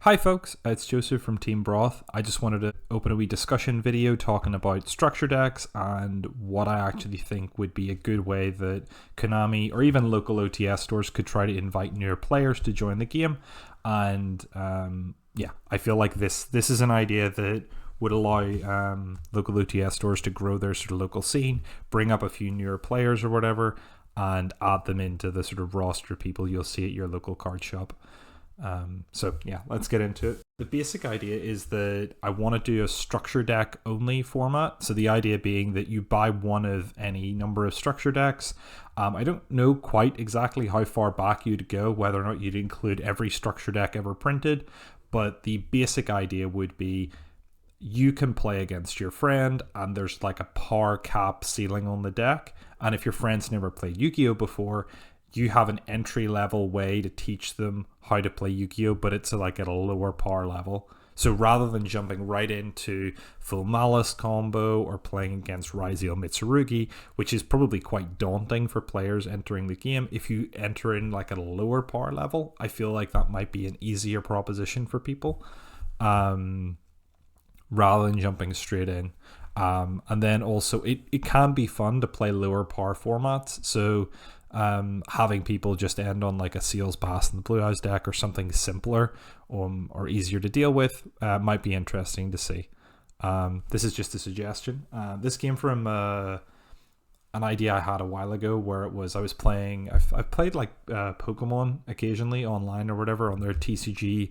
Hi folks, it's Joseph from Team Broth. I just wanted to open a wee discussion video talking about structure decks and what I actually think would be a good way that Konami or even local OTS stores could try to invite newer players to join the game. And I feel like this is an idea that would allow local OTS stores to grow their sort of local scene, bring up a few newer players or whatever, and add them into the sort of roster of people you'll see at your local card shop. Let's get into it. The basic idea is that I want to do a structure deck only format. So the idea being that you buy one of any number of structure decks. I don't know quite exactly how far back you'd go, whether or not you'd include every structure deck ever printed, but the basic idea would be you can play against your friend and there's like a power cap ceiling on the deck. And if your friend's never played Yu-Gi-Oh before, you have an entry level way to teach them how to play Yu-Gi-Oh, but it's like at a lower power level. So rather than jumping right into Full Malice combo or playing against Raziel Mitsurugi, which is probably quite daunting for players entering the game, if you enter in like at a lower power level, I feel like that might be an easier proposition for people, rather than jumping straight in. And then also it can be fun to play lower power formats. So having people just end on like a Seals Pass in the Blue Eyes deck or something simpler or easier to deal with might be interesting to see. This is just a suggestion. This came from an idea I had a while ago where it was I've played like Pokemon occasionally online or whatever on their TCG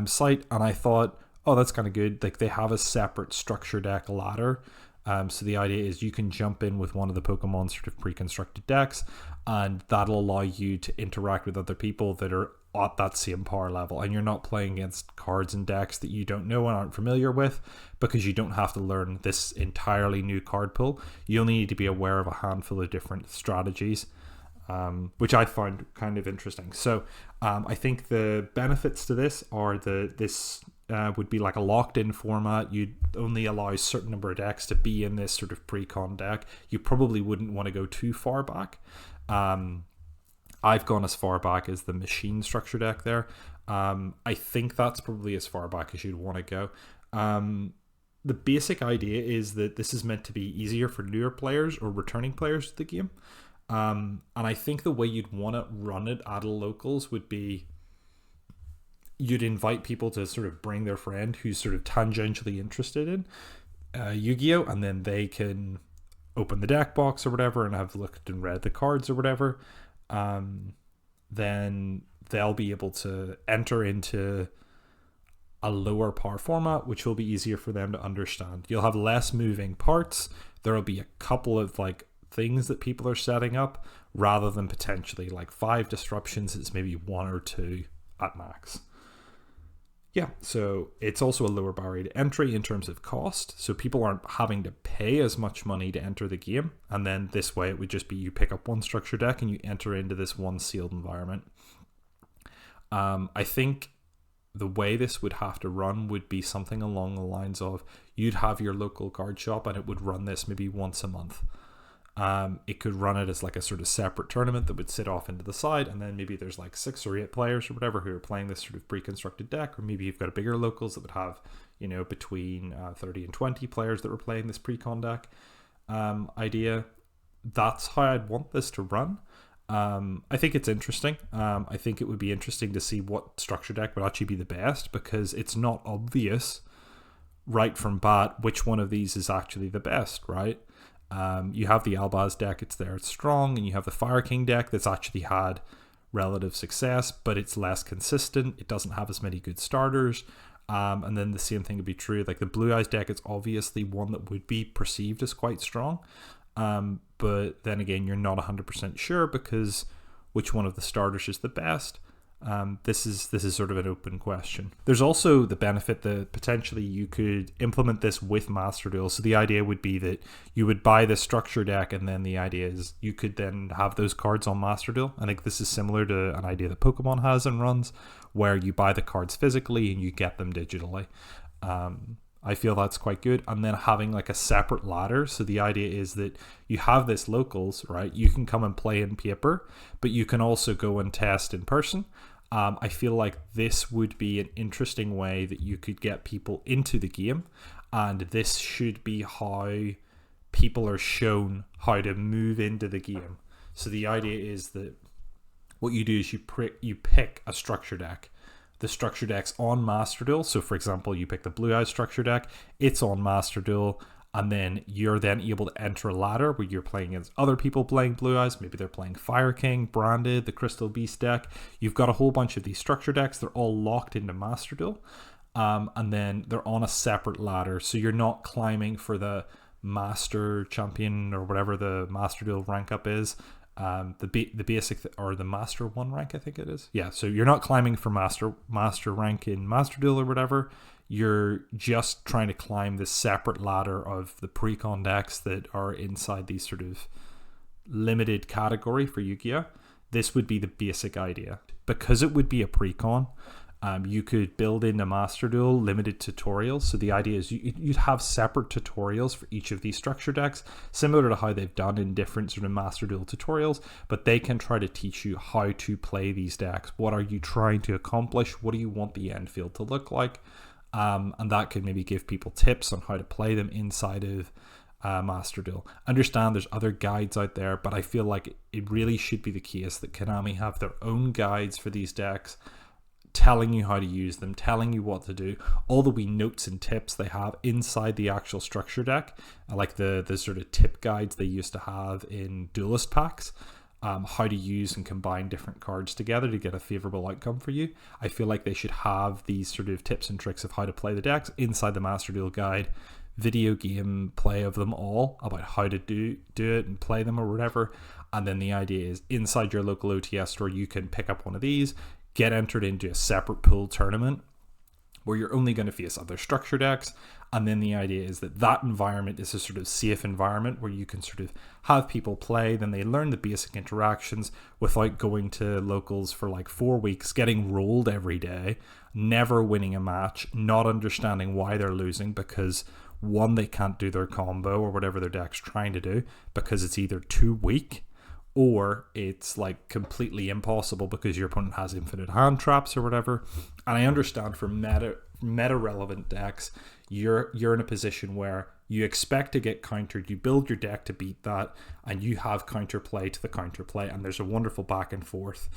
site, and I thought, oh, that's kind of good. Like they have a separate structure deck ladder. So the idea is you can jump in with one of the Pokemon sort of pre-constructed decks, and that'll allow you to interact with other people that are at that same power level, and you're not playing against cards and decks that you don't know and aren't familiar with, because you don't have to learn this entirely new card pool. You only need to be aware of a handful of different strategies, which I found kind of interesting. So I think the benefits to this are that this would be like a locked-in format. You'd only allow a certain number of decks to be in this sort of pre-con deck. You probably wouldn't want to go too far back. I've gone as far back as the machine structure deck there. I think that's probably as far back as you'd want to go. The basic idea is that this is meant to be easier for newer players or returning players to the game. And I think the way you'd want to run it at a locals would be you'd invite people to sort of bring their friend who's sort of tangentially interested in Yu-Gi-Oh, and then they can open the deck box or whatever and have looked and read the cards or whatever. Then they'll be able to enter into a lower power format, which will be easier for them to understand. You'll have less moving parts. There'll be a couple of like things that people are setting up rather than potentially like 5 disruptions. It's maybe 1 or 2 at max. Yeah, so it's also a lower barrier to entry in terms of cost. So people aren't having to pay as much money to enter the game. And then this way it would just be you pick up one structure deck and you enter into this one sealed environment. I think the way this would have to run would be something along the lines of you'd have your local card shop and it would run this maybe once a month. It could run it as like a sort of separate tournament that would sit off into the side, and then maybe there's like 6 or 8 players or whatever who are playing this sort of pre-constructed deck, or maybe you've got a bigger locals that would have, between 30 and 20 players that were playing this pre-con deck idea. That's how I'd want this to run. I think it's interesting. I think it would be interesting to see what structure deck would actually be the best, because it's not obvious right from bat which one of these is actually the best, right? You have the Albaz deck, it's there, it's strong, and you have the Fire King deck that's actually had relative success, but it's less consistent. It doesn't have as many good starters. And then the same thing would be true. Like the Blue Eyes deck is obviously one that would be perceived as quite strong. But then again, you're not 100% sure because which one of the starters is the best. This is sort of an open question. There's also the benefit that potentially you could implement this with Master Duel. So the idea would be that you would buy this structure deck, and then the idea is you could then have those cards on Master Duel. I think this is similar to an idea that Pokemon has and runs, where you buy the cards physically and you get them digitally. I feel that's quite good. And then having like a separate ladder. So the idea is that you have this locals, right? You can come and play in paper, but you can also go and test in person. I feel like this would be an interesting way that you could get people into the game, and this should be how people are shown how to move into the game. So the idea is that what you do is you pick a structure deck. The structure deck's on Master Duel. So for example, you pick the Blue Eyes structure deck, it's on Master Duel, and then you're then able to enter a ladder where you're playing against other people playing Blue Eyes. Maybe they're playing Fire King, Branded, the Crystal Beast deck. You've got a whole bunch of these structure decks. They're all locked into Master Duel. And then they're on a separate ladder. So you're not climbing for the Master Champion or whatever the Master Duel rank up is. The basic or the Master 1 rank, I think it is. Yeah, so you're not climbing for Master rank in Master Duel or whatever. You're just trying to climb this separate ladder of the pre-con decks that are inside these sort of limited category for Yu-Gi-Oh! This would be the basic idea. Because it would be a pre-con, you could build in a Master Duel limited tutorials. So the idea is you'd have separate tutorials for each of these structure decks, similar to how they've done in different sort of Master Duel tutorials, but they can try to teach you how to play these decks. What are you trying to accomplish? What do you want the end field to look like? And that could maybe give people tips on how to play them inside of Master Duel. Understand there's other guides out there, but I feel like it really should be the case that Konami have their own guides for these decks, telling you how to use them, telling you what to do, all the wee notes and tips they have inside the actual structure deck, like the sort of tip guides they used to have in Duelist packs, how to use and combine different cards together to get a favorable outcome for you. I feel like they should have these sort of tips and tricks of how to play the decks inside the Master Duel guide, video game play of them all, about how to do it and play them or whatever. And then the idea is inside your local OTS store, you can pick up one of these, get entered into a separate pool tournament where you're only going to face other structure decks. And then the idea is that that environment is a sort of safe environment where you can sort of have people play, then they learn the basic interactions without going to locals for like 4 weeks, getting rolled every day, never winning a match, not understanding why they're losing because one, they can't do their combo or whatever their deck's trying to do because it's either too weak or it's like completely impossible because your opponent has infinite hand traps or whatever. And I understand for meta relevant decks, you're in a position where you expect to get countered, you build your deck to beat that, and you have counterplay to the counterplay, and there's a wonderful back and forth,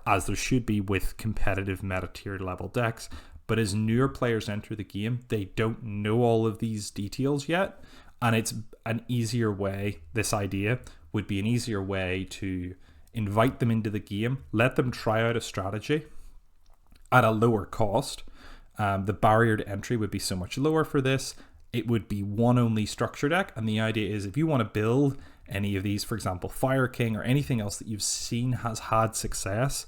as there should be with competitive meta tier level decks. But as newer players enter the game, they don't know all of these details yet, and it's an easier way, this idea would be an easier way to invite them into the game, let them try out a strategy at a lower cost. The barrier to entry would be so much lower for this. It would be one only structure deck, and the idea is if you want to build any of these, for example, Fire King or anything else that you've seen has had success,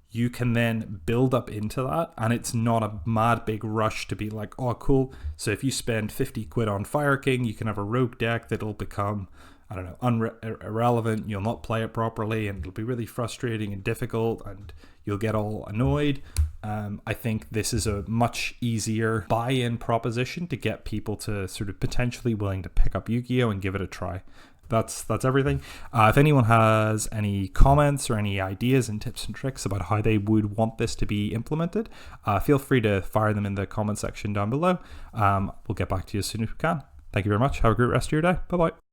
you can then build up into that, and it's not a mad big rush to be like, oh cool, so if you spend 50 quid on Fire King, you can have a rogue deck that'll become, I don't know, irrelevant, you'll not play it properly, and it'll be really frustrating and difficult, and you'll get all annoyed. I think this is a much easier buy-in proposition to get people to sort of potentially willing to pick up Yu-Gi-Oh! And give it a try. That's everything. If anyone has any comments or any ideas and tips and tricks about how they would want this to be implemented, feel free to fire them in the comment section down below. We'll get back to you as soon as we can. Thank you very much. Have a great rest of your day. Bye-bye.